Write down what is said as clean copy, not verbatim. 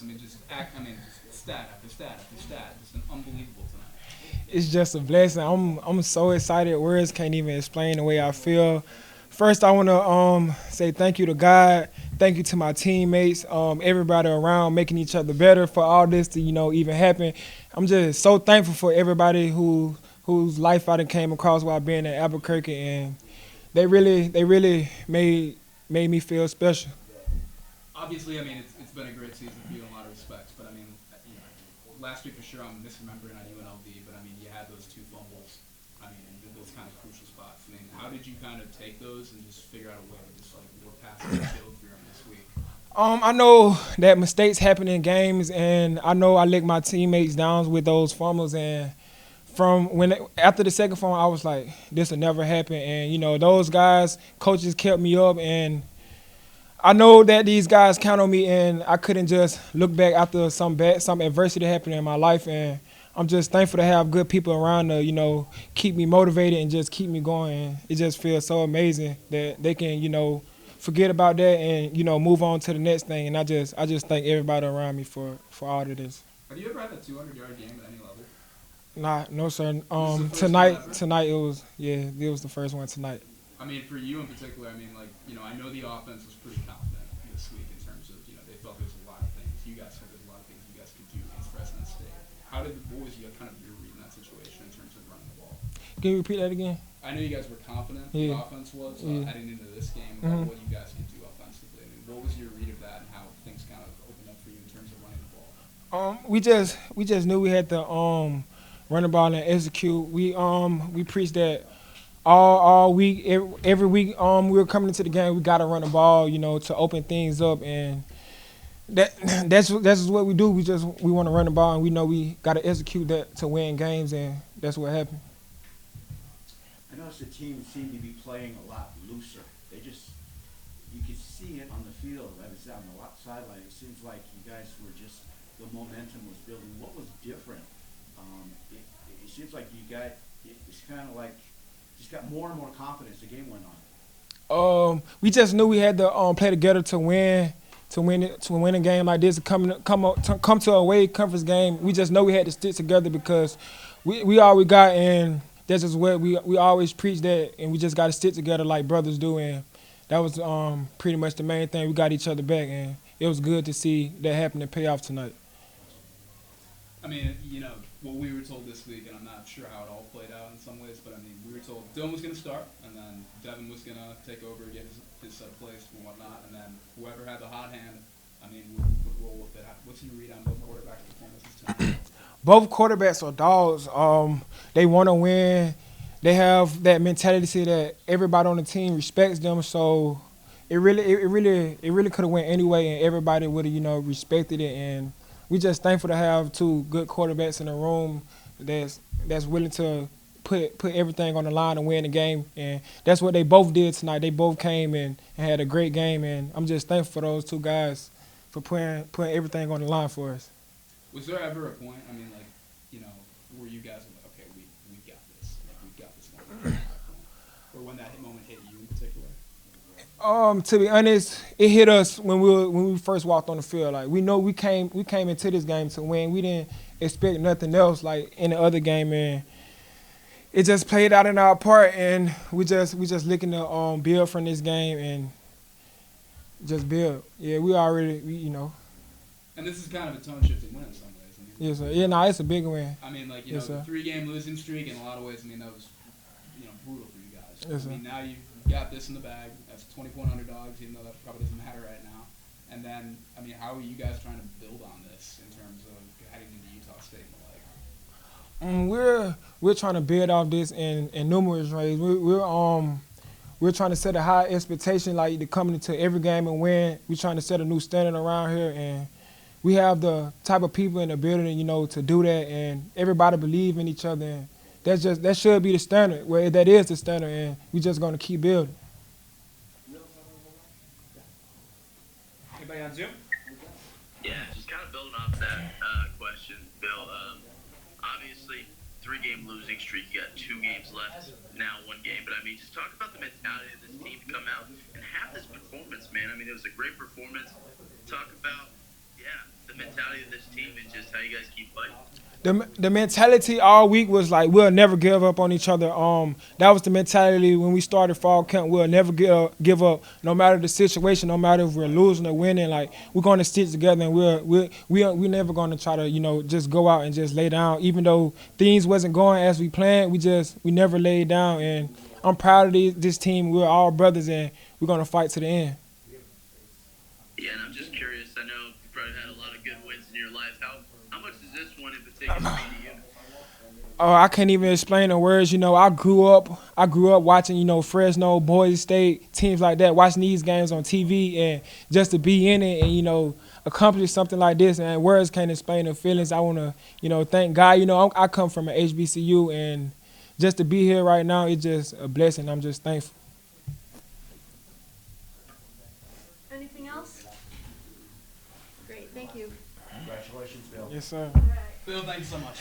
guys, just stat after stat after stat, just an unbelievable tonight. It's just a blessing. I'm so excited. Words can't even explain the way I feel. First, I want to say thank you to God. Thank you to my teammates, everybody around, making each other better for all this to even happen. I'm just so thankful for everybody whose life I done came across while being in Albuquerque, and they really made me feel special. Obviously, it's been a great season for you in a lot of respects, but last week for sure I'm misremembering on UNLV, but you had those two fumbles. In those kind of crucial spots. How did you kind of take those and just figure out a way to just like work past and build through them this week? I know that mistakes happen in games, and I know I let my teammates down with those fumbles. And from after the second fumble, I was like, "This will never happen." And those guys, coaches kept me up, and I know that these guys count on me, and I couldn't just look back after some adversity happened in my life. And I'm just thankful to have good people around to keep me motivated and just keep me going. And it just feels so amazing that they can forget about that and move on to the next thing. And I just thank everybody around me for all of this. Have you ever had a 200-yard game at any level? Nah, no sir. This is the first one Tonight ever? tonight it was the first one tonight. For you in particular, I know the offense was pretty confident this week in terms of, they felt there was a lot of things. You guys felt there was a lot of things you guys could do against Fresno State. What was kind of your read in that situation in terms of running the ball? Can you repeat that again? I know you guys were confident the Yeah. offense was Yeah. heading into this game about what you guys could do offensively. What was your read of that and how things kind of opened up for you in terms of running the ball? We just knew we had to run the ball and execute. We preached that all week, every week. We were coming into the game. We got to run the ball, to open things up, and that's what we do. We want to run the ball, and we know we got to execute that to win games, and that's what happened. I noticed the team seemed to be playing a lot looser. You could see it on the field. I was on the sideline. It seems like you guys were just, the momentum was building. What was different? It seems like it's kind of like, just got more and more confidence. The game went on. We just knew we had to play together to win a game like this. To come to a away conference game, we just know we had to stick together because we all we got, and that's just what we always preach that, and we just got to stick together like brothers do, and that was pretty much the main thing. We got each other back, and it was good to see that happen and pay off tonight. What we were told this week, and I'm not sure how it all played out in some ways, but we were told Dylan was going to start, and then Devin was going to take over and get his place and whatnot, and then whoever had the hot hand, would roll with it. What's your read on both quarterback performances tonight? Both quarterbacks are dogs. They want to win. They have that mentality that everybody on the team respects them. So it really could have went anyway, and everybody would have respected it. And we just thankful to have two good quarterbacks in the room that's willing to put everything on the line and win the game. And that's what they both did tonight. They both came and had a great game, and I'm just thankful for those two guys for putting everything on the line for us. Was there ever a point, where you guys were like, okay, we got this. We've got this one. Or when that moment hit you in particular? To be honest, it hit us when we first walked on the field. Like we know we came into this game to win. We didn't expect nothing else like in the other game, and it just played out in our part. And we just looking to build from this game and just build. Yeah, we already. And this is kind of a tone-shifting win in some ways. Yes, sir. Yeah, no, it's a big win. The Yes, sir. 3-game losing streak in a lot of ways. That was, brutal for you guys. Yes, sir. Now you've got this in the bag as 20-point underdogs, even though that probably doesn't matter right now. And then, how are you guys trying to build on this in terms of heading into Utah State and the like? We're trying to build off this in numerous ways. We're trying to set a high expectation, like to come into every game and win. We're trying to set a new standard around here, and we have the type of people in the building, to do that, and everybody believe in each other. And that should be the standard. Well, that is the standard, and we're just gonna keep building. Anybody on Zoom? Yeah, just kind of building off that question, Bill. Obviously, 3-game losing streak. You got 2 games left, now 1 game. But just talk about the mentality of this team to come out and have this performance, man. It was a great performance. Talk about, the mentality of this team and just how you guys keep fighting? The mentality all week was like we'll never give up on each other. That was the mentality when we started fall camp. We'll never give up, no matter the situation, no matter if we're losing or winning. Like we're going to stick together, and we're never going to try to just go out and just lay down. Even though things wasn't going as we planned, we never laid down. And I'm proud of this team. We're all brothers, and we're going to fight to the end. Yeah, and I'm just curious. I know you've probably had a lot of good wins in your life. How much does this one in particular mean to you? Oh, I can't even explain the words. I grew up watching, Fresno, Boise State, teams like that, watching these games on TV, and just to be in it and, accomplish something like this, and words can't explain the feelings. I want to, thank God. I come from an HBCU, and just to be here right now, it's just a blessing. I'm just thankful. Anything else? Great, thank you. Congratulations, Bill. Yes, sir. Bill, thank you so much.